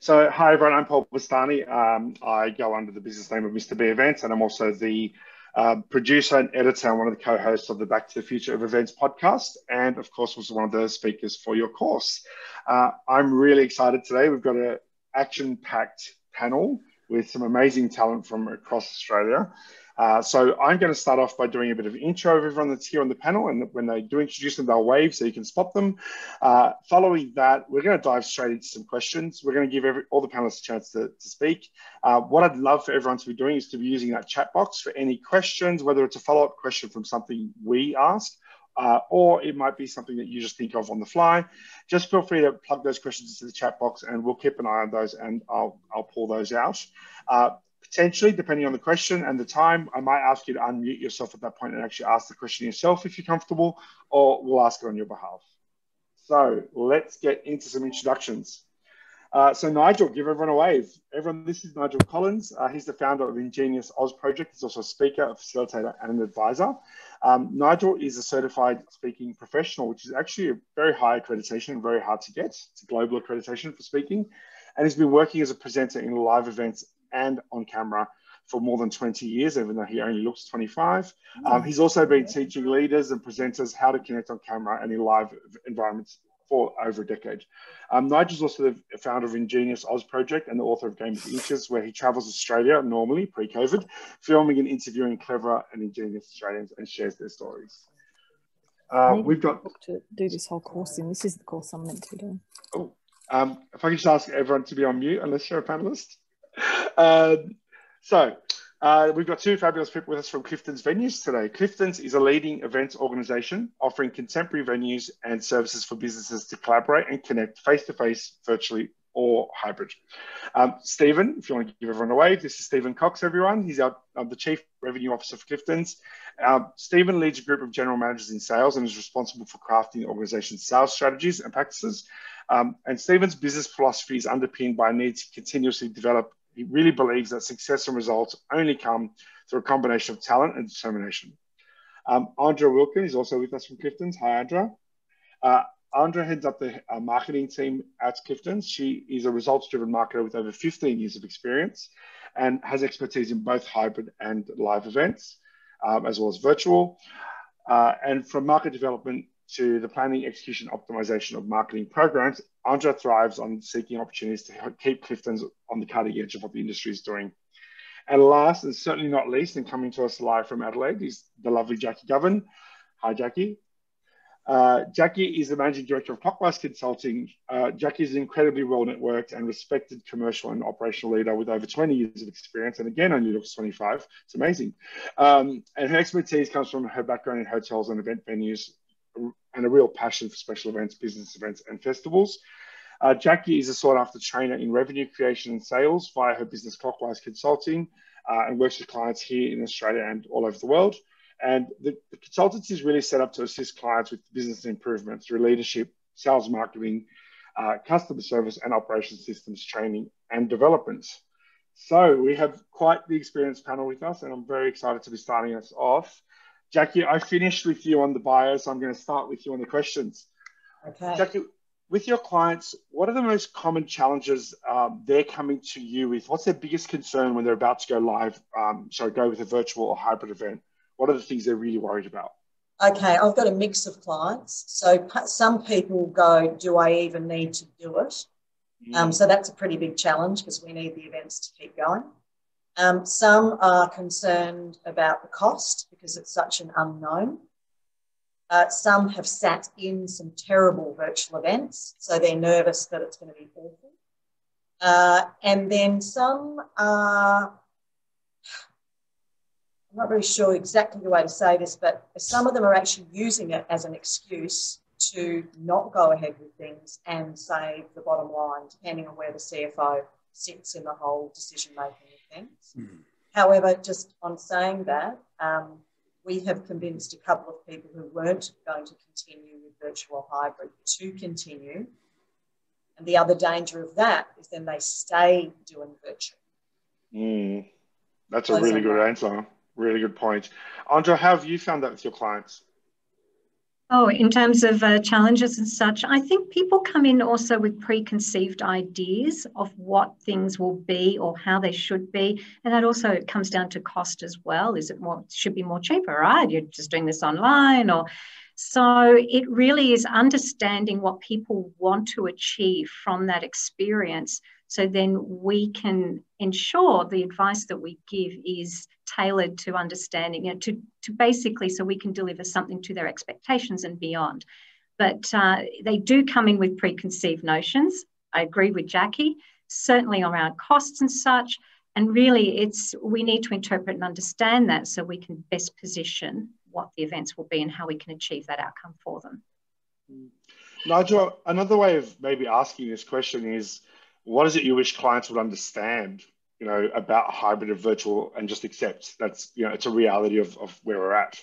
So, hi everyone, I'm Paul Bastani. I go under the business name of Mr. B Events, and I'm also the producer and editor and one of the co-hosts of the Back to the Future of Events podcast, and of course, also one of the speakers for your course. I'm really excited today. We've got an action-packed panel with some amazing talent from across Australia. So I'm going to start off by doing a bit of an intro of everyone that's here on the panel, and when they do introduce them, they'll wave so you can spot them. Following that, we're going to dive straight into some questions. We're going to give all the panelists a chance to speak. What I'd love for everyone to be doing is to be using that chat box for any questions, whether it's a follow-up question from something we asked, or it might be something that you just think of on the fly. Just feel free to plug those questions into the chat box, and we'll keep an eye on those, and I'll pull those out. Potentially, depending on the question and the time, I might ask you to unmute yourself at that point and actually ask the question yourself if you're comfortable, or we'll ask it on your behalf. So let's get into some introductions. So Nigel, give everyone a wave. Everyone, this is Nigel Collins. He's the founder of Ingenious Oz Project. He's also a speaker, a facilitator, and an advisor. Nigel is a certified speaking professional, which is actually a very high accreditation, very hard to get. It's a global accreditation for speaking. And he's been working as a presenter in live events and on camera for more than 20 years, even though he only looks 25. He's also been teaching leaders and presenters how to connect on camera and in live environments for over a decade. Nigel's also the founder of Ingenious Oz Project and the author of Game of Inches, where he travels Australia normally, pre-COVID, filming and interviewing clever and ingenious Australians and shares their stories. We've got to do this whole course in. This is the course I'm meant to be doing. Oh, if I could just ask everyone to be on mute, unless you're a panelist. We've got two fabulous people with us from Clifton's Venues today. Clifton's is a leading events organisation offering contemporary venues and services for businesses to collaborate and connect face-to-face, virtually, or hybrid. Stephen, if you want to give everyone a wave, this is Stephen Cox, everyone. He's the Chief Revenue Officer for Clifton's. Stephen leads a group of general managers in sales and is responsible for crafting the organisation's sales strategies and practices. And Stephen's business philosophy is underpinned by a need to continuously develop. He really believes that success and results only come through a combination of talent and determination. Andrea Wilkin is also with us from Clifton's. Hi, Andrea. Andrea heads up the marketing team at Clifton's. She is a results-driven marketer with over 15 years of experience and has expertise in both hybrid and live events, as well as virtual. And from market development to the planning, execution, optimization of marketing programs, Andrea thrives on seeking opportunities to keep Clifton's on the cutting edge of what the industry is doing. And last, and certainly not least, and coming to us live from Adelaide, is the lovely Jackie Govan. Hi, Jackie. Jackie is the Managing Director of Clockwise Consulting. Jackie is an incredibly well-networked and respected commercial and operational leader with over 20 years of experience, and again, only looks 25. It's amazing. And her expertise comes from her background in hotels and event venues, and a real passion for special events, business events, and festivals. Jackie is a sought-after trainer in revenue creation and sales via her business Clockwise Consulting, and works with clients here in Australia and all over the world. And the consultancy is really set up to assist clients with business improvement through leadership, sales marketing, customer service, and operations systems training and development. So we have quite the experienced panel with us, and I'm very excited to be starting us off. Jackie, I finished with you on the bio, so I'm going to start with you on the questions. Okay. Jackie, with your clients, what are the most common challenges they're coming to you with? What's their biggest concern when they're about to go live, go with a virtual or hybrid event? What are the things they're really worried about? Okay, I've got a mix of clients. So some people go, do I even need to do it? So that's a pretty big challenge because we need the events to keep going. Some are concerned about the cost because it's such an unknown. Some have sat in some terrible virtual events, so they're nervous that it's going to be awful. And then some are, I'm not really sure exactly the way to say this, but some of them are actually using it as an excuse to not go ahead with things and save the bottom line, depending on where the CFO sits in the whole decision-making of things. However, just on saying that, we have convinced a couple of people who weren't going to continue with virtual hybrid to continue. And the other danger of that is then they stay doing virtual. That's a really good answer. Really good point. Andrea, how have you found that with your clients? Oh, in terms of challenges and such, I think people come in also with preconceived ideas of what things will be or how they should be. And that also comes down to cost as well. Is it more, should be more cheaper, right? You're just doing this online or so it really is understanding what people want to achieve from that experience. So then we can ensure the advice that we give is tailored to understanding, to basically so we can deliver something to their expectations and beyond. But they do come in with preconceived notions. I agree with Jackie, certainly around costs and such. And really, we need to interpret and understand that so we can best position what the events will be and how we can achieve that outcome for them. Nigel, another way of maybe asking this question is, what is it you wish clients would understand, about hybrid and virtual, and just accept that's, it's a reality of where we're at?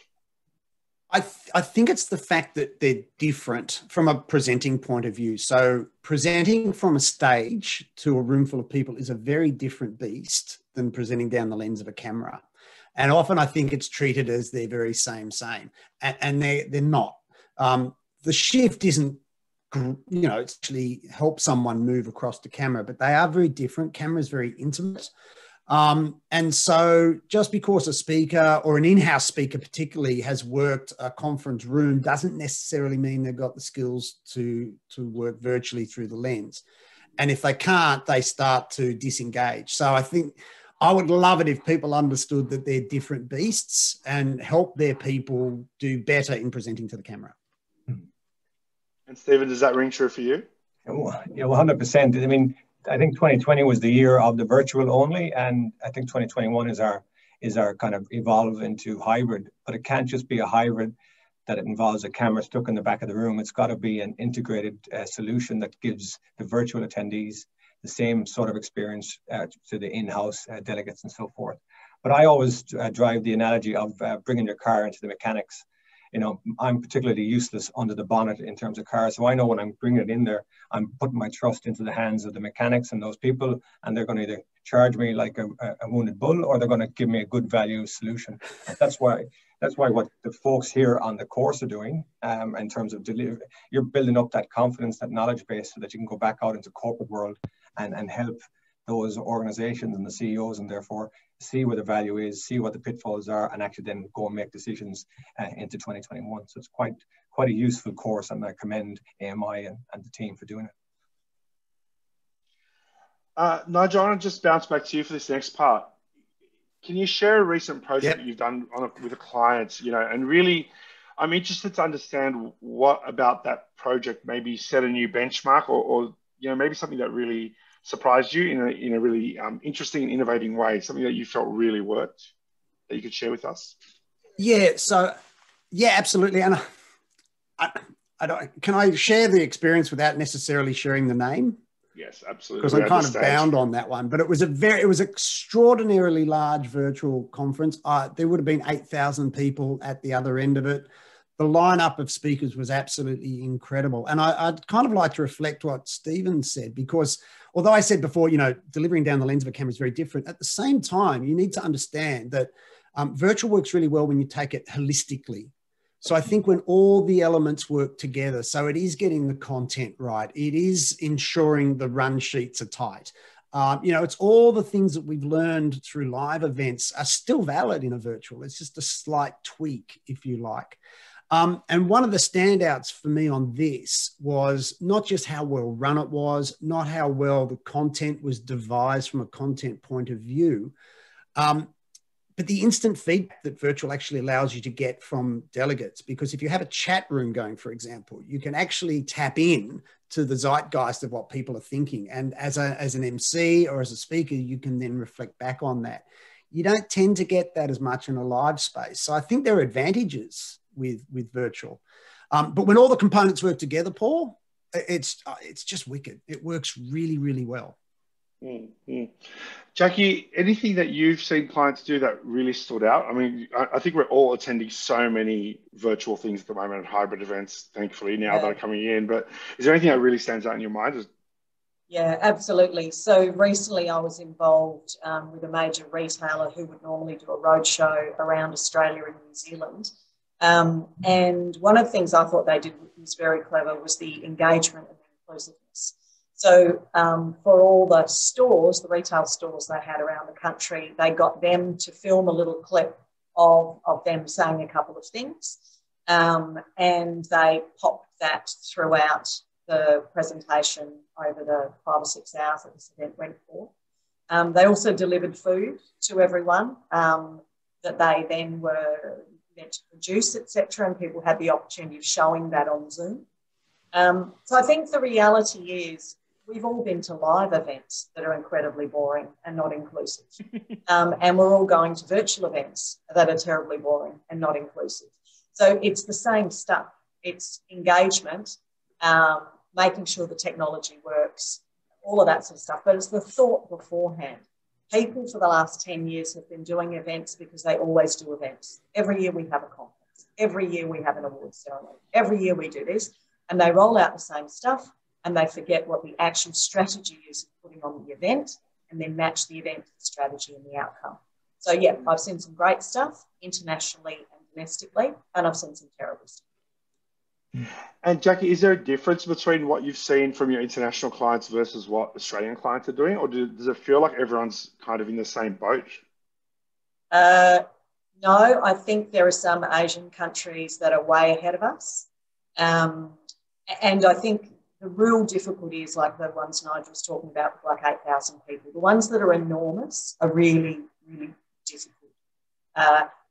I think it's the fact that they're different from a presenting point of view. So presenting from a stage to a room full of people is a very different beast than presenting down the lens of a camera. And often I think it's treated as they're very same. And they're not. The shift isn't, it's actually help someone move across the camera, but they are very different. Camera is very intimate. And so just because a speaker or an in-house speaker particularly has worked a conference room doesn't necessarily mean they've got the skills to work virtually through the lens. And if they can't, they start to disengage. So I think I would love it if people understood that they're different beasts and help their people do better in presenting to the camera. And Stephen, does that ring true for you? Yeah, 100%. I mean, I think 2020 was the year of the virtual only, and I think 2021 is our kind of evolve into hybrid. But it can't just be a hybrid that it involves a camera stuck in the back of the room. It's got to be an integrated solution that gives the virtual attendees the same sort of experience to the in-house delegates and so forth. But I always drive the analogy of bringing your car into the mechanics. I'm particularly useless under the bonnet in terms of cars. So I know when I'm bringing it in there, I'm putting my trust into the hands of the mechanics and those people, and they're going to either charge me like a wounded bull, or they're going to give me a good value solution. And that's why what the folks here on the course are doing in terms of delivery, you're building up that confidence, that knowledge base, so that you can go back out into corporate world and help those organizations and the CEOs, and therefore see where the value is, see what the pitfalls are, and actually then go and make decisions into 2021. So it's quite a useful course, and I commend AMI and the team for doing it. Nigel, I want to just bounce back to you for this next part. Can you share a recent project that you've done with a client, and really, I'm interested to understand what about that project maybe set a new benchmark or maybe something that really surprised you in a really interesting and innovating way, something that you felt really worked that you could share with us? Yeah, absolutely. And can I share the experience without necessarily sharing the name? Yes, absolutely. Because I'm kind of bound on that one. But it was extraordinarily large virtual conference. There would have been 8,000 people at the other end of it. The lineup of speakers was absolutely incredible. And I'd kind of like to reflect what Stephen said, because although I said before, delivering down the lens of a camera is very different, at the same time, you need to understand that virtual works really well when you take it holistically. So I think when all the elements work together, so it is getting the content right, it is ensuring the run sheets are tight. It's all the things that we've learned through live events are still valid in a virtual. It's just a slight tweak, if you like. And one of the standouts for me on this was not just how well run it was, not how well the content was devised from a content point of view, but the instant feedback that virtual actually allows you to get from delegates. Because if you have a chat room going, for example, you can actually tap in to the zeitgeist of what people are thinking. And as an MC or as a speaker, you can then reflect back on that. You don't tend to get that as much in a live space. So I think there are advantages with virtual. But when all the components work together, Paul, it's just wicked. It works really, really well. Mm-hmm. Jackie, anything that you've seen clients do that really stood out? I mean, I think we're all attending so many virtual things at the moment, hybrid events, thankfully, now that are coming in. But is there anything that really stands out in your mind? Yeah, absolutely. So recently I was involved with a major retailer who would normally do a roadshow around Australia and New Zealand. And one of the things I thought they did was very clever was the engagement and the inclusiveness. So for all the stores, the retail stores they had around the country, they got them to film a little clip of them saying a couple of things. And they popped that throughout the presentation over the 5 or 6 hours that this event went for. They also delivered food to everyone that they then were meant to produce, etc., and people had the opportunity of showing that on Zoom. So I think the reality is we've all been to live events that are incredibly boring and not inclusive. And we're all going to virtual events that are terribly boring and not inclusive. So it's the same stuff. It's engagement, making sure the technology works, all of that sort of stuff. But it's the thought beforehand. People for the last 10 years have been doing events because they always do events. Every year we have a conference. Every year we have an awards ceremony. Every year we do this. And they roll out the same stuff and they forget what the actual strategy is of putting on the event and then match the event to the strategy and the outcome. So, yeah, I've seen some great stuff internationally and domestically, and I've seen some terrible stuff. And Jackie, is there a difference between what you've seen from your international clients versus what Australian clients are doing? Or does it feel like everyone's kind of in the same boat? No, I think there are some Asian countries that are way ahead of us. And I think the real difficulty is like the ones Nigel was talking about, with like 8,000 people. The ones that are enormous are really, really difficult.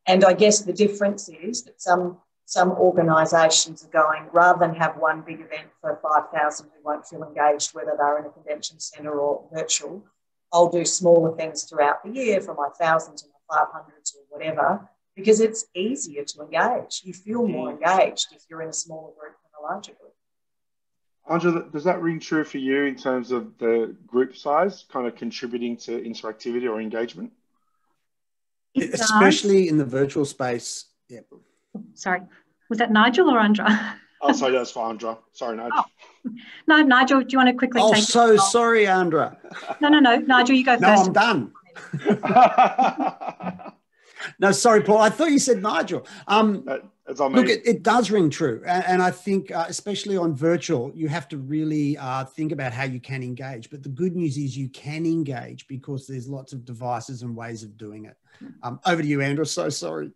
And I guess the difference is that some organisations are going, rather than have one big event for 5,000 who won't feel engaged, whether they're in a convention centre or virtual, I'll do smaller things throughout the year for my 1,000s and my 500s or whatever, because it's easier to engage. You feel more engaged if you're in a smaller group than a larger group. Andra, does that ring true for you in terms of the group size kind of contributing to interactivity or engagement? Especially in the virtual space. Yeah. Sorry, was that Nigel or Andra? Oh, sorry, that's for Andra. Sorry, Nigel. Oh. No, Nigel, do you want to quickly take it? Oh, so sorry, Andra. No, Nigel, you go first. No, I'm done. No, sorry, Paul. I thought you said Nigel. Look, it does ring true. And I think, especially on virtual, you have to really think about how you can engage. But the good news is you can engage because there's lots of devices and ways of doing it. Over to you, Andra. So sorry.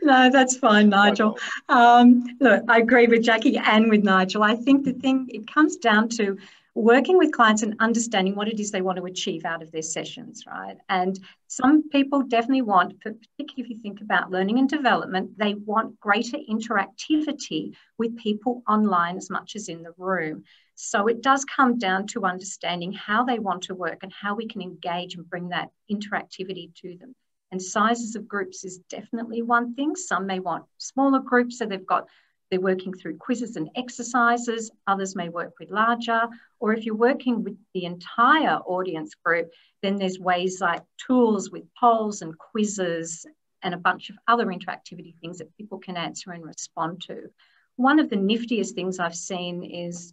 No, that's fine, Nigel. Look, I agree with Jackie and with Nigel. I think it comes down to working with clients and understanding what it is they want to achieve out of their sessions, right? And some people definitely want, particularly if you think about learning and development, they want greater interactivity with people online as much as in the room. So it does come down to understanding how they want to work and how we can engage and bring that interactivity to them. And sizes of groups is definitely one thing. Some may want smaller groups, so they're working through quizzes and exercises. Others may work with larger, or if you're working with the entire audience group, then there's ways like tools with polls and quizzes and a bunch of other interactivity things that people can answer and respond to. One of the niftiest things I've seen is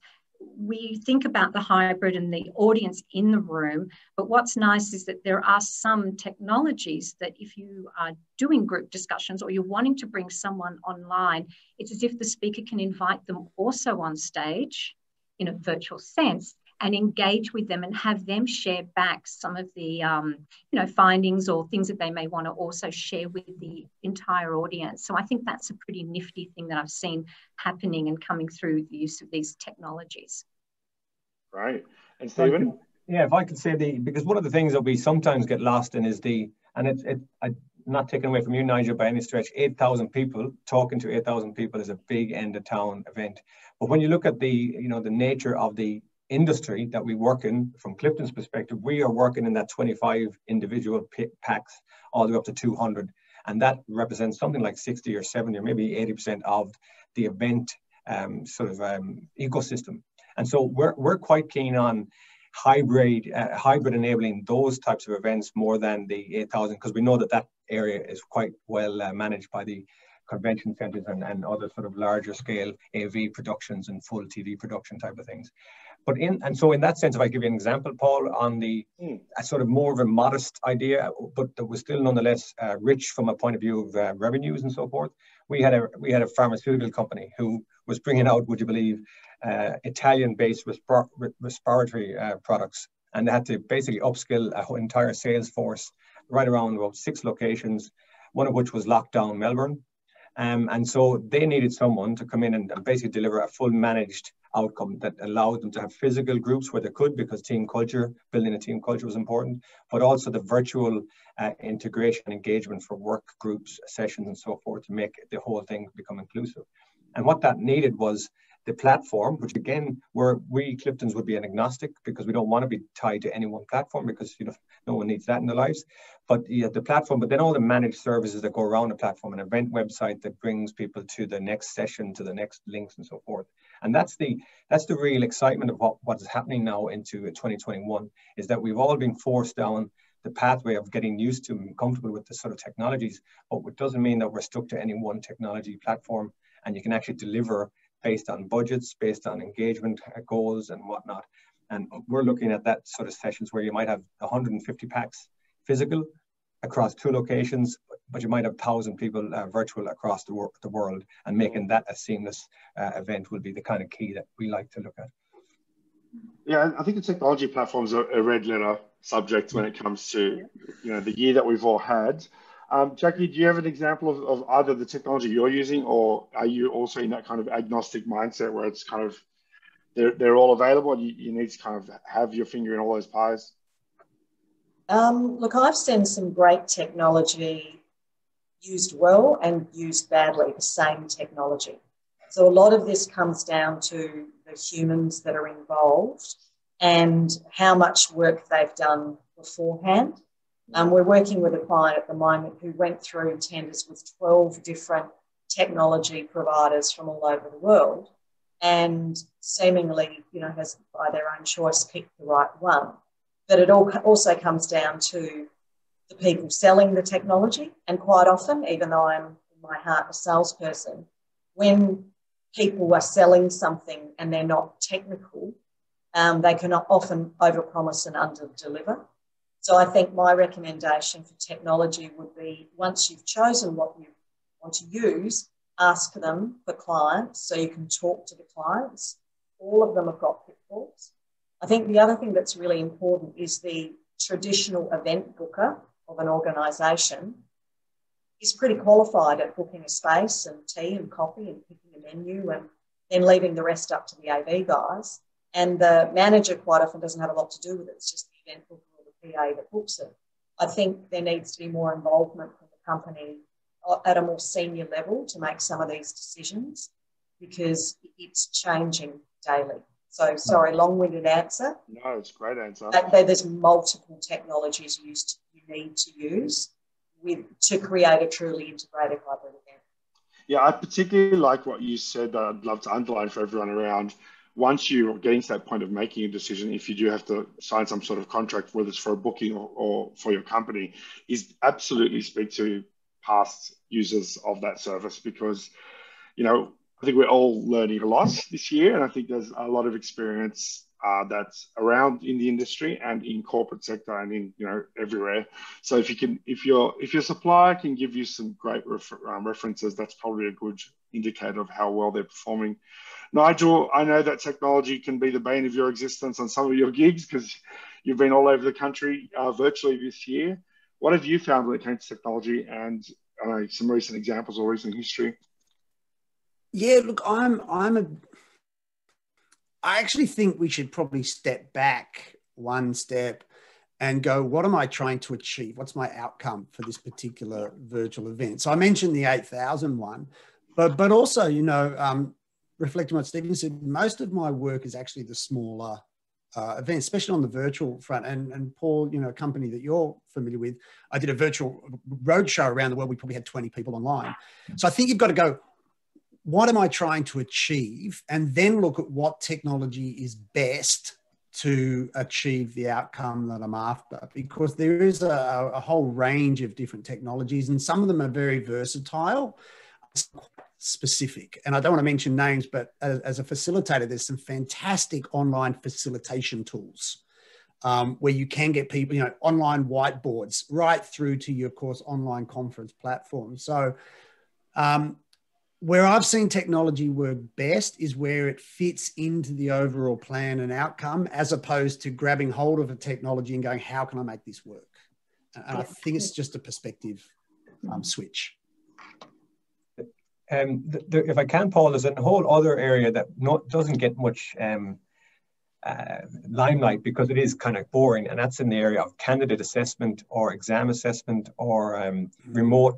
we think about the hybrid and the audience in the room, but what's nice is that there are some technologies that if you are doing group discussions or you're wanting to bring someone online, it's as if the speaker can invite them also on stage in a virtual sense and engage with them and have them share back some of the findings or things that they may want to also share with the entire audience. So I think that's a pretty nifty thing that I've seen happening and coming through the use of these technologies. Right. And Stephen? Yeah, if I could say because one of the things that we sometimes get lost in is I'm not taking away from you, Nigel, by any stretch, 8,000 people, talking to 8,000 people is a big end of town event. But when you look at the nature of the industry that we work in, from Clifton's perspective, we are working in that 25 individual packs all the way up to 200. And that represents something like 60 or 70 or maybe 80% of the event ecosystem. And so we're quite keen on hybrid enabling those types of events more than the 8,000, because we know that area is quite well managed by the convention centres and other sort of larger scale AV productions and full TV production type of things. But in that sense, if I give you an example, Paul, on a sort of more of a modest idea, but that was still nonetheless rich from a point of view of revenues and so forth, we had a pharmaceutical company who was bringing out, would you believe, Italian-based respiratory products, and they had to basically upskill an entire sales force right around about 6 locations, one of which was locked down Melbourne. And so they needed someone to come in and basically deliver a full managed outcome that allowed them to have physical groups where they could, because team culture, building a team culture was important, but also the virtual integration and engagement for work groups, sessions and so forth to make the whole thing become inclusive. And what that needed was the platform, which again, where we Cliftons would be an agnostic, because we don't want to be tied to any one platform, because no one needs that in their lives. But you have the platform, but then all the managed services that go around the platform, an event website that brings people to the next session, to the next links and so forth. And that's the real excitement of what is happening now into 2021, is that we've all been forced down the pathway of getting used to and comfortable with this sort of technologies, but it doesn't mean that we're stuck to any one technology platform, and you can actually deliver based on budgets, based on engagement goals and whatnot. And we're looking at that sort of sessions where you might have 150 packs physical across 2 locations, but you might have 1,000 people virtual across the world, and making that a seamless event will be the kind of key that we like to look at. Yeah, I think the technology platforms are a red letter subject when it comes to the year that we've all had. Jackie, do you have an example of either the technology you're using, or are you also in that kind of agnostic mindset where it's kind of they're all available and you need to kind of have your finger in all those pies? Look, I've seen some great technology used well and used badly, the same technology. So a lot of this comes down to the humans that are involved and how much work they've done beforehand. We're working with a client at the moment who went through tenders with 12 different technology providers from all over the world, and seemingly, has by their own choice picked the right one. But it also comes down to the people selling the technology. And quite often, even though I'm in my heart a salesperson, when people are selling something and they're not technical, they can often overpromise and underdeliver. So I think my recommendation for technology would be, once you've chosen what you want to use, ask them for clients so you can talk to the clients. All of them have got pitfalls. I think the other thing that's really important is the traditional event booker of an organisation is pretty qualified at booking a space and tea and coffee and picking a menu and then leaving the rest up to the AV guys. And the manager quite often doesn't have a lot to do with it. It's just the event booker or the PA that books it. I think there needs to be more involvement from the company at a more senior level to make some of these decisions, because it's changing daily. So, sorry, long-winded answer. No, it's a great answer. There's multiple technologies you need to use to create a truly integrated hybrid event. Yeah, I particularly like what you said that I'd love to underline for everyone around. Once you're getting to that point of making a decision, if you do have to sign some sort of contract, whether it's for a booking or for your company, is absolutely speak to past users of that service, because, I think we're all learning a lot this year, and I think there's a lot of experience that's around in the industry and in corporate sector and in everywhere. So if your supplier can give you some great references, that's probably a good indicator of how well they're performing. Nigel, I know that technology can be the bane of your existence on some of your gigs because you've been all over the country virtually this year. What have you found when it came to technology, and some recent examples or recent history? Yeah, look, I actually think we should probably step back one step and go, what am I trying to achieve? What's my outcome for this particular virtual event? So I mentioned the 8,000 one, but also, reflecting on what Stephen said, most of my work is actually the smaller events, especially on the virtual front. And Paul, a company that you're familiar with, I did a virtual roadshow around the world. We probably had 20 people online. So I think you've got to go, what am I trying to achieve? And then look at what technology is best to achieve the outcome that I'm after, because there is a whole range of different technologies, and some of them are very versatile, specific. And I don't want to mention names, but as a facilitator, there's some fantastic online facilitation tools where you can get people, online whiteboards right through to your course online conference platform. So where I've seen technology work best is where it fits into the overall plan and outcome, as opposed to grabbing hold of a technology and going, how can I make this work? And I think it's just a perspective switch. If I can, Paul, there's a whole other area that doesn't get much limelight because it is kind of boring, and that's in the area of candidate assessment or exam assessment or remote.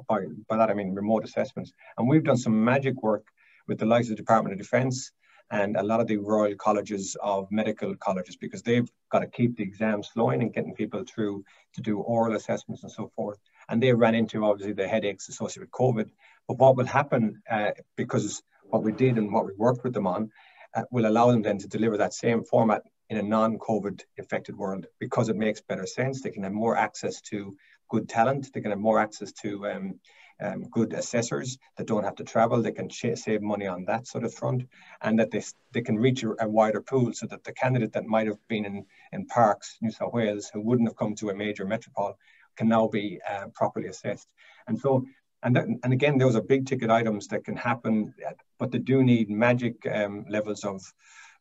By that I mean remote assessments. And we've done some magic work with the likes of the Department of Defence and a lot of the Royal Colleges of Medical Colleges, because they've got to keep the exams flowing and getting people through to do oral assessments and so forth. And they ran into obviously the headaches associated with COVID. But what will happen, because what we did and what we worked with them on, will allow them then to deliver that same format in a non-COVID affected world, because it makes better sense. They can have more access to good talent. They can have more access to good assessors that don't have to travel. They can save money on that sort of front, and that they can reach a wider pool, so that the candidate that might have been in Parks, New South Wales, who wouldn't have come to a major metropole, can now be properly assessed. And so, and again, those are big ticket items that can happen, but they do need magic levels of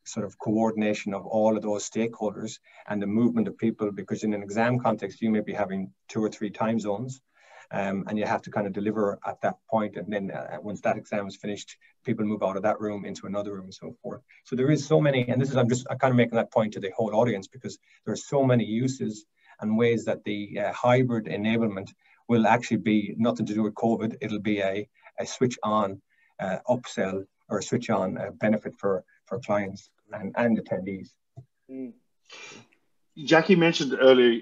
sort of coordination of all of those stakeholders and the movement of people, because in an exam context, you may be having 2 or 3 time zones, and you have to kind of deliver at that point. And then once that exam is finished, people move out of that room into another room and so forth. So there is so many, and this is, I'm kind of making that point to the whole audience, because there are so many uses and ways that the hybrid enablement will actually be nothing to do with COVID. It'll be a switch on upsell, or a switch on benefit for clients and attendees. Jackie mentioned earlier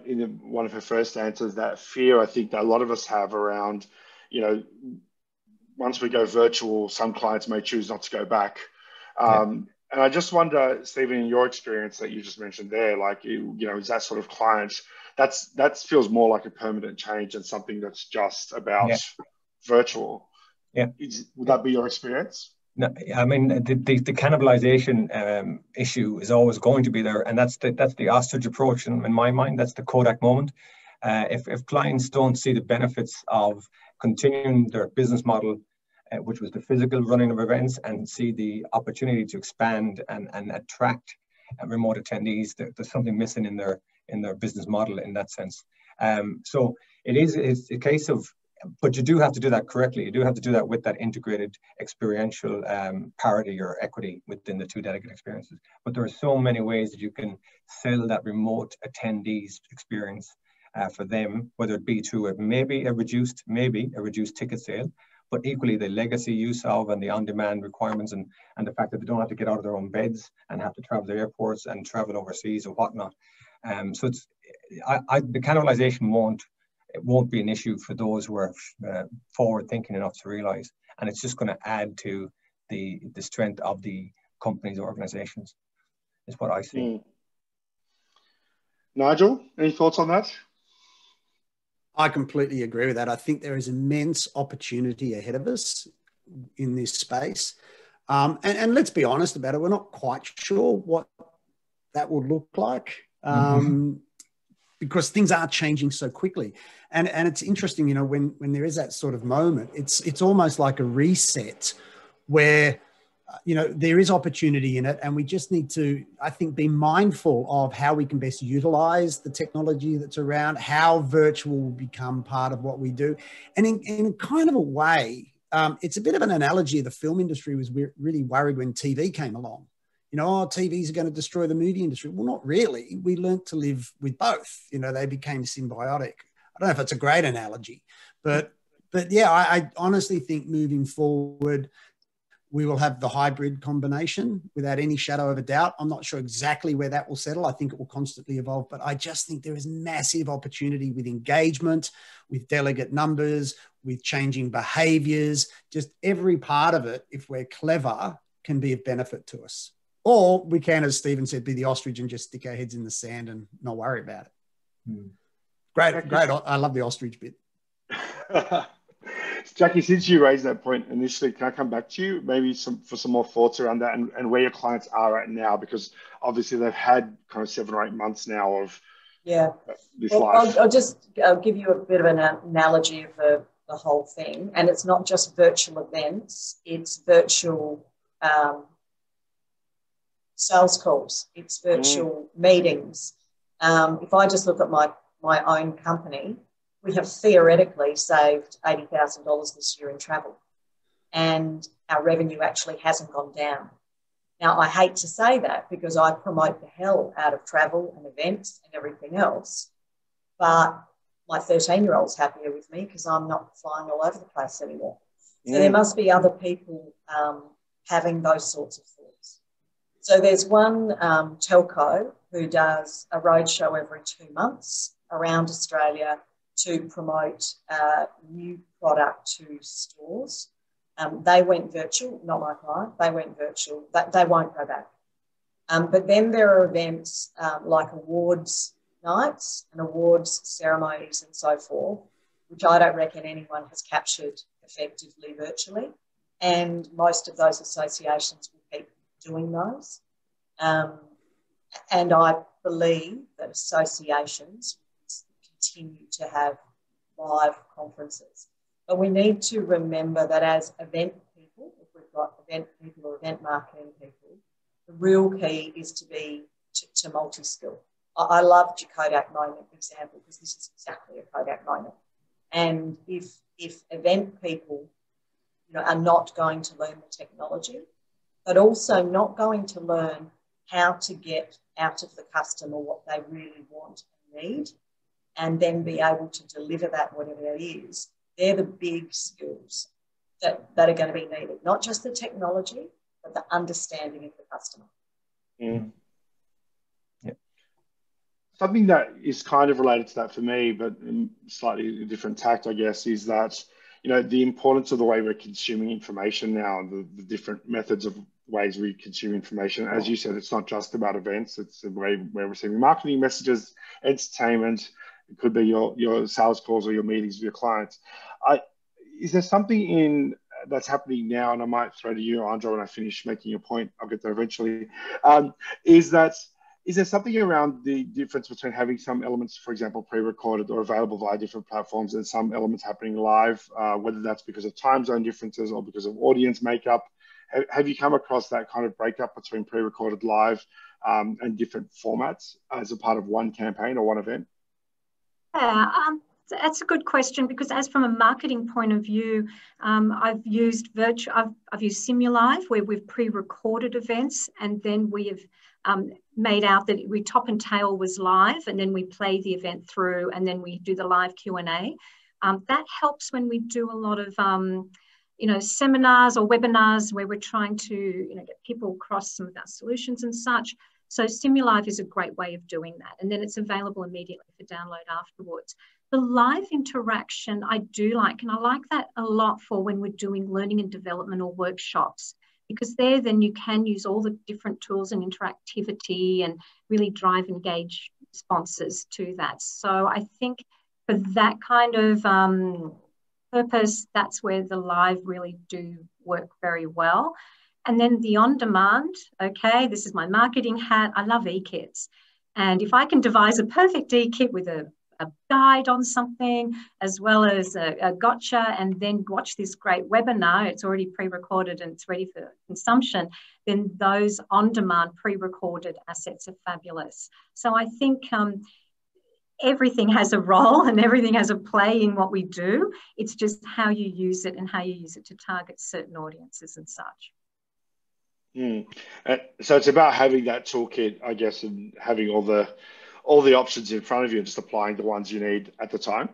in one of her first answers that fear, I think, that a lot of us have around, you know, once we go virtual, some clients may choose not to go back. And I just wonder, Stephen, in your experience that you just mentioned there, like, you know, is that sort of client, that feels more like a permanent change than something that's just about virtual. Would that be your experience? No, I mean, the cannibalization issue is always going to be there, and that's the ostrich approach in my mind. That's the Kodak moment. If clients don't see the benefits of continuing their business model, which was the physical running of events, and see the opportunity to expand and attract remote attendees, there's something missing in their business model in that sense. So it's a case of, but you do have to do that correctly. You do have to do that with that integrated experiential parity or equity within the 2 delegate experiences. But there are so many ways that you can sell that remote attendees experience for them, whether it be through maybe a reduced ticket sale, but equally the legacy use of and the on-demand requirements and the fact that they don't have to get out of their own beds and have to travel to airports and travel overseas or whatnot. So it's the cannibalization won't be an issue for those who are forward thinking enough to realize, and it's just going to add to the strength of the companies or organizations, is what I see. Nigel, any thoughts on that? I completely agree with that. I think there is immense opportunity ahead of us in this space. And let's be honest about it, we're not quite sure what that would look like. Because things are changing so quickly. And it's interesting, you know, when there is that sort of moment, it's almost like a reset where, you know, there is opportunity in it, and we just need to, I think, be mindful of how we can best utilize the technology that's around, how virtual will become part of what we do. And in kind of a way, it's a bit of an analogy. The film industry was really worried when TV came along. You know, TVs are going to destroy the movie industry. Well, not really. We learned to live with both. You know, they became symbiotic. I don't know if it's a great analogy, but yeah, I honestly think moving forward, we will have the hybrid combination without any shadow of a doubt. I'm not sure exactly where that will settle. I think it will constantly evolve, but I just think there is massive opportunity with engagement, with delegate numbers, with changing behaviors, just every part of it, if we're clever, can be of benefit to us. Or we can, as Stephen said, be the ostrich and just stick our heads in the sand and not worry about it. Great. I love the ostrich bit. Jackie, since you raised that point initially, can I come back to you maybe for some more thoughts around that and where your clients are at now? Because obviously they've had kind of 7 or 8 months now of this life. I'll give you a bit of an analogy of the whole thing. And it's not just virtual events, it's virtual sales calls, it's virtual meetings. If I just look at my own company, we have theoretically saved $80,000 this year in travel, and our revenue actually hasn't gone down. Now, I hate to say that because I promote the hell out of travel and events and everything else, but my 13-year-old's happier with me because I'm not flying all over the place anymore. So there must be other people having those sorts of thoughts. So there's one telco who does a roadshow every 2 months around Australia to promote new product to stores. They went virtual, not my client, they went virtual. They won't go back. But then there are events like awards nights and awards ceremonies and so forth, which I don't reckon anyone has captured effectively virtually. And most of those associations will keep doing those. And I believe that associations continue to have live conferences. But we need to remember that as event people, if we've got event people or event marketing people, the real key is to be to multi-skill. I love your Kodak moment example because this is exactly a Kodak moment. And if event people, are not going to learn the technology, but also not going to learn how to get out of the customer what they really want and need, and then be able to deliver that, whatever that is, they're the big skills that are going to be needed. Not just the technology, but the understanding of the customer. Mm. Yeah. Something that is kind of related to that for me, but in slightly different tact, I guess, is that, the importance of the way we're consuming information now, the different methods of ways we consume information. As you said, it's not just about events, it's the way we're receiving marketing messages, entertainment. It could be your sales calls or your meetings with your clients. Is there something that's happening now, and I might throw to you, Andra, when I finish making your point, I'll get there eventually, is there something around the difference between having some elements, for example, pre-recorded or available via different platforms, and some elements happening live, whether that's because of time zone differences or because of audience makeup? Have you come across that kind of breakup between pre-recorded, live, and different formats as a part of one campaign or one event? Yeah, that's a good question, because as from a marketing point of view, I've used Simulive, where we've pre-recorded events, and then we have made out that we top and tail was live, and then we play the event through, and then we do the live Q&A. That helps when we do a lot of seminars or webinars where we're trying to get people across some of our solutions and such. So Simulive is a great way of doing that, and then it's available immediately for download afterwards. The live interaction I do like, and I like that a lot for when we're doing learning and development or workshops, because then you can use all the different tools and interactivity and really drive engaged responses to that. So I think for that kind of purpose, that's where the live really do work very well. And then the on-demand, okay, this is my marketing hat. I love e-kits. And if I can devise a perfect e-kit with a guide on something, as well as a gotcha, and then watch this great webinar, it's already pre-recorded and it's ready for consumption, then those on-demand pre-recorded assets are fabulous. So I think everything has a role and everything has a play in what we do. It's just how you use it and how you use it to target certain audiences and such. So it's about having that toolkit, I guess, and having all the options in front of you and just applying the ones you need at the time.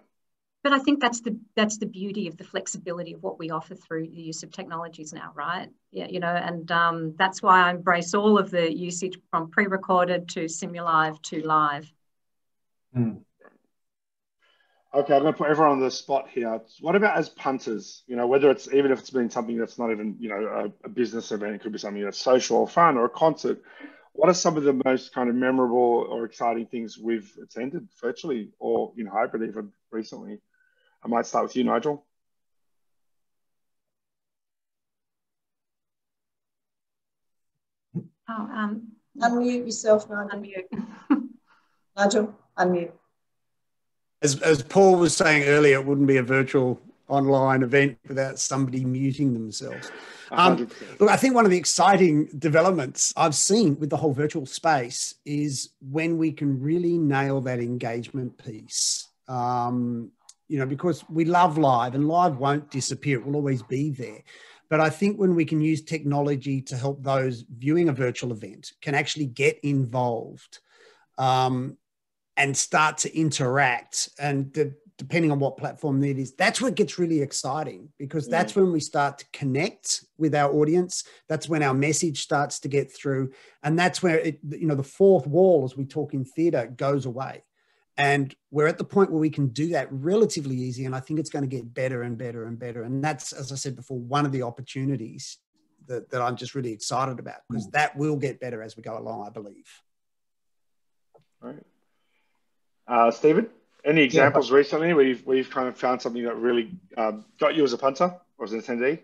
But I think that's the beauty of the flexibility of what we offer through the use of technologies now, right? Yeah, and that's why I embrace all of the usage from pre-recorded to Simulive to live. Okay, I'm going to put everyone on the spot here. What about as punters? Whether it's, even if it's been something that's not even, a business event, it could be something that's social or fun or a concert. What are some of the most kind of memorable or exciting things we've attended virtually or in hybrid even recently? I might start with you, Nigel. Unmute yourself, Nigel. Nigel, unmute. As Paul was saying earlier, it wouldn't be a virtual online event without somebody muting themselves. 100%. Look, I think one of the exciting developments I've seen with the whole virtual space is when we can really nail that engagement piece. Because we love live, and live won't disappear. It will always be there. But I think when we can use technology to help those viewing a virtual event can actually get involved and start to interact, and depending on what platform it is, that's where it gets really exciting, because that's when we start to connect with our audience. That's when our message starts to get through. And that's where the fourth wall, as we talk in theatre, goes away. And we're at the point where we can do that relatively easy. And I think it's going to get better and better and better. And that's, as I said before, one of the opportunities that I'm just really excited about, because that will get better as we go along, I believe. All right. Stephen, any examples recently where you've kind of found something that really got you as a punter or as an attendee?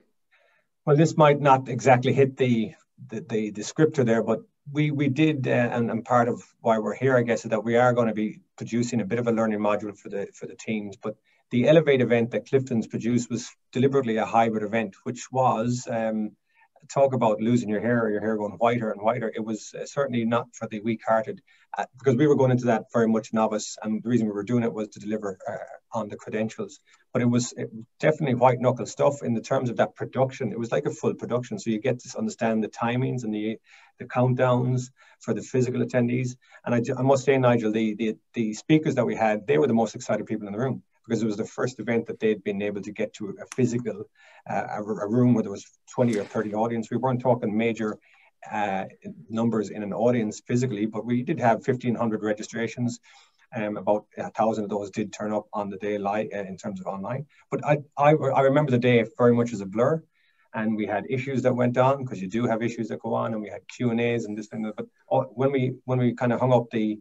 Well, this might not exactly hit the descriptor there, but we did, and part of why we're here, I guess, is that we are going to be producing a bit of a learning module for the teams. But the Elevate event that Clifton's produced was deliberately a hybrid event, which was talk about losing your hair going whiter and whiter. It was certainly not for the weak-hearted, because we were going into that very much novice, and the reason we were doing it was to deliver on the credentials. But it was definitely white-knuckle stuff in the terms of that production. It was like a full production, so you get to understand the timings and the countdowns for the physical attendees. And I must say, Nigel, the speakers that we had, they were the most excited people in the room, because it was the first event that they'd been able to get to a physical, a room where there was 20 or 30 audience. We weren't talking major numbers in an audience physically, but we did have 1,500 registrations. About 1,000 of those did turn up on the day live in terms of online. But I remember the day very much as a blur, and we had issues that went on, because you do have issues that go on, and we had Q&As and this thing. But when we kind of hung up the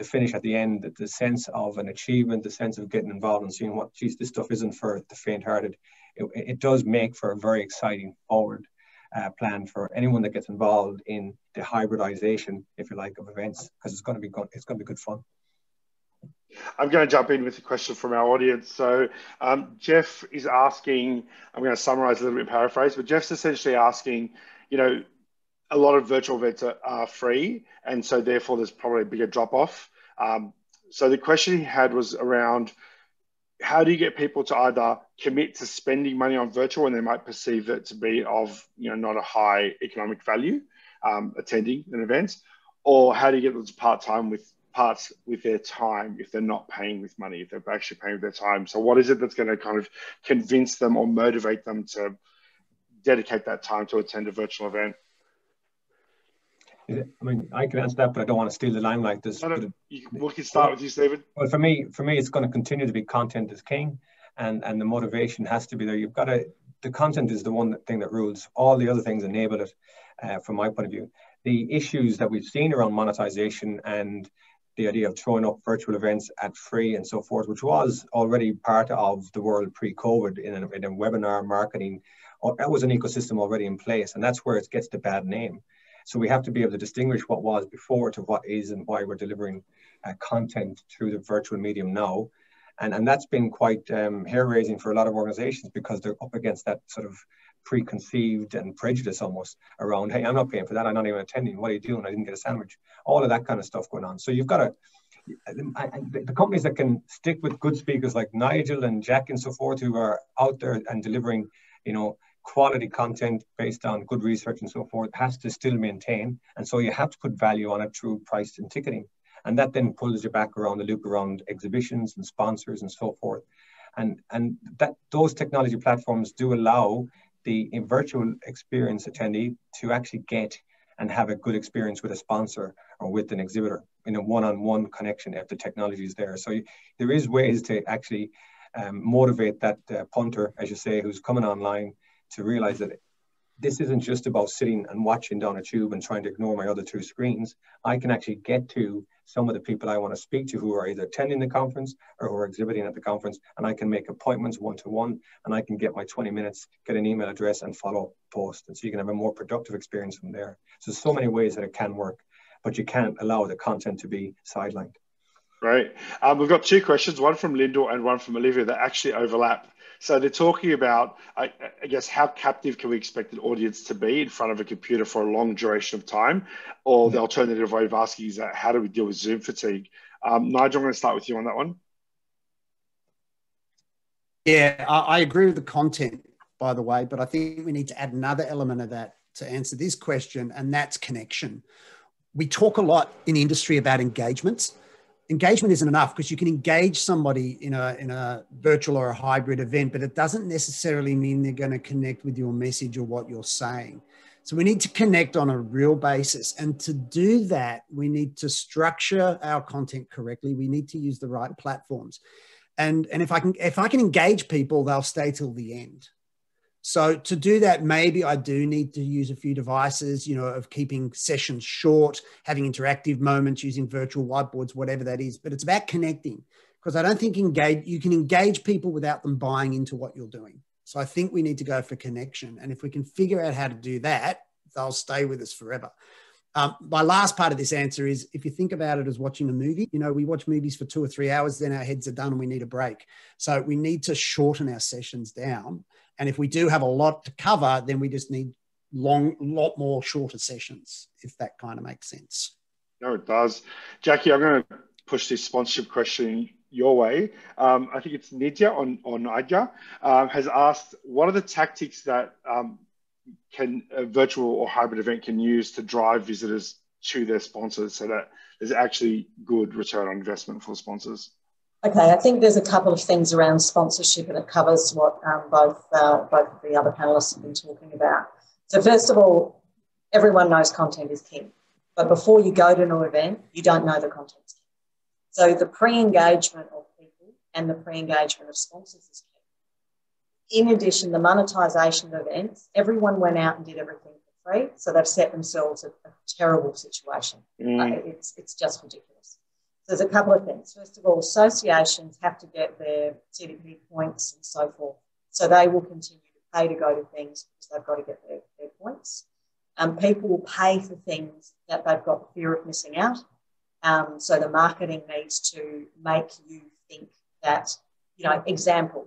finish at the end, the sense of an achievement, the sense of getting involved and seeing what, geez, this stuff isn't for the faint-hearted. It does make for a very exciting forward plan for anyone that gets involved in the hybridization, if you like, of events, because it's going to be good fun. I'm going to jump in with a question from our audience. So Jeff is asking, I'm going to summarize a little bit, paraphrase, but Jeff's essentially asking, a lot of virtual events are free, and so therefore there's probably a bigger drop off. So the question he had was around, how do you get people to either commit to spending money on virtual when they might perceive it to be of not a high economic value, attending an event, or how do you get them to part with their time if they're not paying with money, if they're actually paying with their time? So what is it that's going to kind of convince them or motivate them to dedicate that time to attend a virtual event? I mean, I can answer that, but I don't want to steal the limelight. We can start with you, Stephen. Well, for me, it's going to continue to be content is king, and the motivation has to be there. The content is the one thing that rules. All the other things enable it, from my point of view. The issues that we've seen around monetization and the idea of throwing up virtual events at free and so forth, which was already part of the world pre-COVID in a webinar marketing, that was an ecosystem already in place, and that's where it gets the bad name. So we have to be able to distinguish what was before to what is, and why we're delivering content through the virtual medium now. And that's been quite hair-raising for a lot of organizations, because they're up against that sort of preconceived and prejudice almost around, hey, I'm not paying for that, I'm not even attending, what are you doing, I didn't get a sandwich, all of that kind of stuff going on. So you've got to, the companies that can stick with good speakers like Nigel and Jack and so forth, who are out there and delivering, quality content based on good research and so forth, has to still maintain. And so you have to put value on it through price and ticketing. And that then pulls you back around the loop around exhibitions and sponsors and so forth. And that those technology platforms do allow the virtual experience attendee to actually get and have a good experience with a sponsor or with an exhibitor in a one-on-one connection if the technology is there. So there is ways to actually motivate that punter, as you say, who's coming online, to realize that this isn't just about sitting and watching down a tube and trying to ignore my other two screens. I can actually get to some of the people I want to speak to who are either attending the conference or who are exhibiting at the conference, and I can make appointments one-to-one, and I can get my 20 minutes, get an email address and follow up post. And so you can have a more productive experience from there. So many ways that it can work, but you can't allow the content to be sidelined. Great. We've got two questions, one from Lyndall and one from Olivia, that actually overlap. So they're talking about, I guess, how captive can we expect an audience to be in front of a computer for a long duration of time? Or the alternative way of asking is that how do we deal with Zoom fatigue? Nigel, I'm going to start with you on that one. Yeah, I agree with the content, by the way, but I think we need to add another element of that to answer this question, and that's connection. We talk a lot in industry about engagements. Engagement isn't enough because you can engage somebody in a virtual or a hybrid event, but it doesn't necessarily mean they're going to connect with your message or what you're saying. So we need to connect on a real basis. And to do that, we need to structure our content correctly. We need to use the right platforms. And if I can engage people, they'll stay till the end. So to do that, maybe I do need to use a few devices, of keeping sessions short, having interactive moments, using virtual whiteboards, whatever that is. But it's about connecting, because I don't think you can engage people without them buying into what you're doing. So I think we need to go for connection. And if we can figure out how to do that, they'll stay with us forever. My last part of this answer is, if you think about it as watching a movie, we watch movies for 2 or 3 hours, then our heads are done and we need a break. So we need to shorten our sessions down. And if we do have a lot to cover, then we just need lot more shorter sessions, if that kind of makes sense. No, it does. Jackie, I'm going to push this sponsorship question your way. I think it's Nidja or Nidja has asked, what are the tactics that a virtual or hybrid event can use to drive visitors to their sponsors so that there's actually good return on investment for sponsors? Okay, I think there's a couple of things around sponsorship, and it covers what both of the other panellists have been talking about. So first of all, everyone knows content is king, but before you go to an event, you don't know the content is king. So the pre-engagement of people and the pre-engagement of sponsors is key. In addition, the monetization of events, everyone went out and did everything for free, so they've set themselves a terrible situation. It's just ridiculous. There's a couple of things. First of all, associations have to get their CDP points and so forth. So they will continue to pay to go to things because they've got to get their points. People will pay for things that they've got the fear of missing out. So the marketing needs to make you think that, example,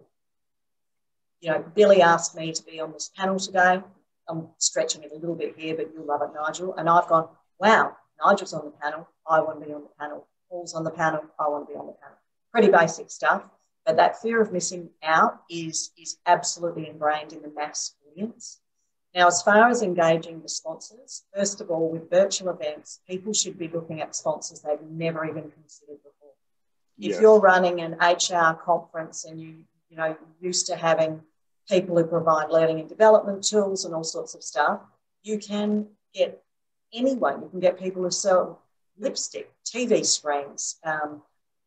Billy asked me to be on this panel today. I'm stretching it a little bit here, but you'll love it, Nigel. And I've gone, wow, Nigel's on the panel. I want to be on the panel. Paul's on the panel, I want to be on the panel. Pretty basic stuff, but that fear of missing out is absolutely ingrained in the mass audience. Now, as far as engaging the sponsors, first of all, with virtual events, people should be looking at sponsors they've never even considered before. If you're running an HR conference and you're used to having people who provide learning and development tools and all sorts of stuff, you can get anyone. You can get people who sell lipstick, TV screens,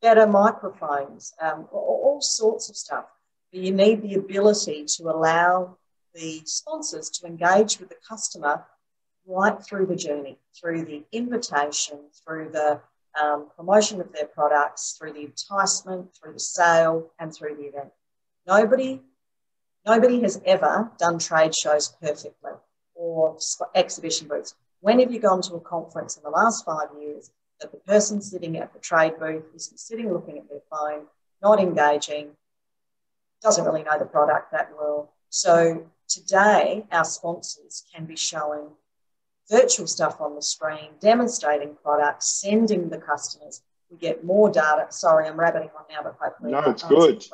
better microphones, all sorts of stuff. But you need the ability to allow the sponsors to engage with the customer right through the journey, through the invitation, through the promotion of their products, through the enticement, through the sale, and through the event. Nobody has ever done trade shows perfectly or exhibition booths. When have you gone to a conference in the last 5 years that the person sitting at the trade booth is sitting looking at their phone, not engaging, doesn't really know the product that well? So today, our sponsors can be showing virtual stuff on the screen, demonstrating products, sending the customers. We get more data. Sorry, I'm rabbiting on now, but hopefully... No, it's good.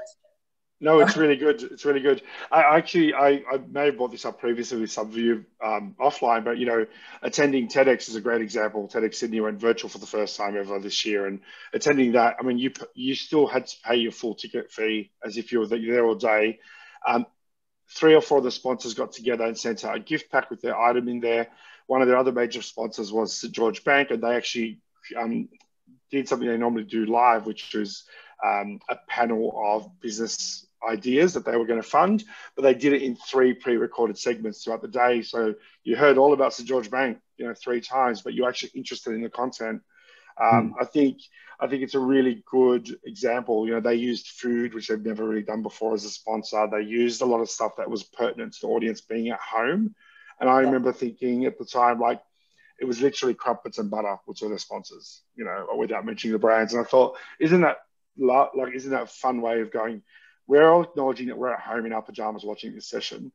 No, it's really good. It's really good. I may have brought this up previously with some of you offline, but, attending TEDx is a great example. TEDx Sydney went virtual for the first time ever this year. And attending that, I mean, you still had to pay your full ticket fee as if you were there all day. 3 or 4 of the sponsors got together and sent out a gift pack with their item in there. One of their other major sponsors was St. George Bank, and they actually did something they normally do live, which was a panel of business ideas that they were going to fund, but they did it in 3 pre-recorded segments throughout the day. So you heard all about St. George Bank, 3 times, but you're actually interested in the content. I think it's a really good example. They used food, which they've never really done before, as a sponsor. They used a lot of stuff that was pertinent to the audience being at home. And I remember thinking at the time, like, it was literally crumpets and butter, which are their sponsors, without mentioning the brands. And I thought, isn't that a fun way of going, we're all acknowledging that we're at home in our pajamas watching this session.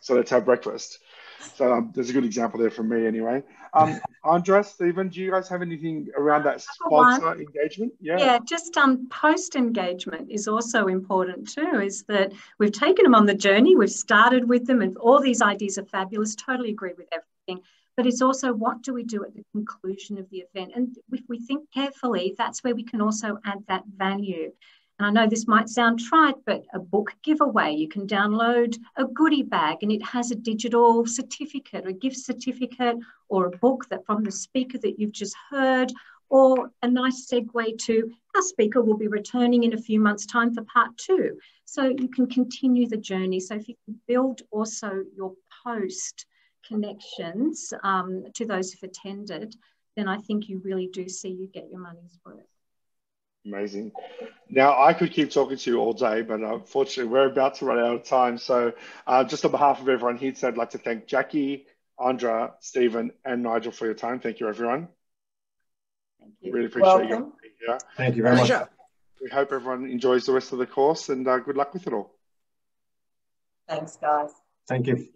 So let's have breakfast. So there's a good example there from me anyway. Andra, Stephen, do you guys have anything around that sponsor engagement? Yeah, just post engagement is also important too, is that we've taken them on the journey, we've started with them, and all these ideas are fabulous, totally agree with everything. But it's also, what do we do at the conclusion of the event? And if we think carefully, that's where we can also add that value. And I know this might sound trite, but a book giveaway, you can download a goodie bag and it has a digital certificate, a gift certificate, or a book that from the speaker that you've just heard, or a nice segue to our speaker will be returning in a few months' time for part 2. So you can continue the journey. So if you can build also your post connections to those who've attended, then I think you really do see you get your money's worth. Amazing. Now, I could keep talking to you all day, but unfortunately, we're about to run out of time. So just on behalf of everyone here, I'd like to thank Jackie, Andra, Stephen, and Nigel for your time. Thank you, everyone. Thank you. Really appreciate you being here. Thank you very much. We hope everyone enjoys the rest of the course, and good luck with it all. Thanks, guys. Thank you.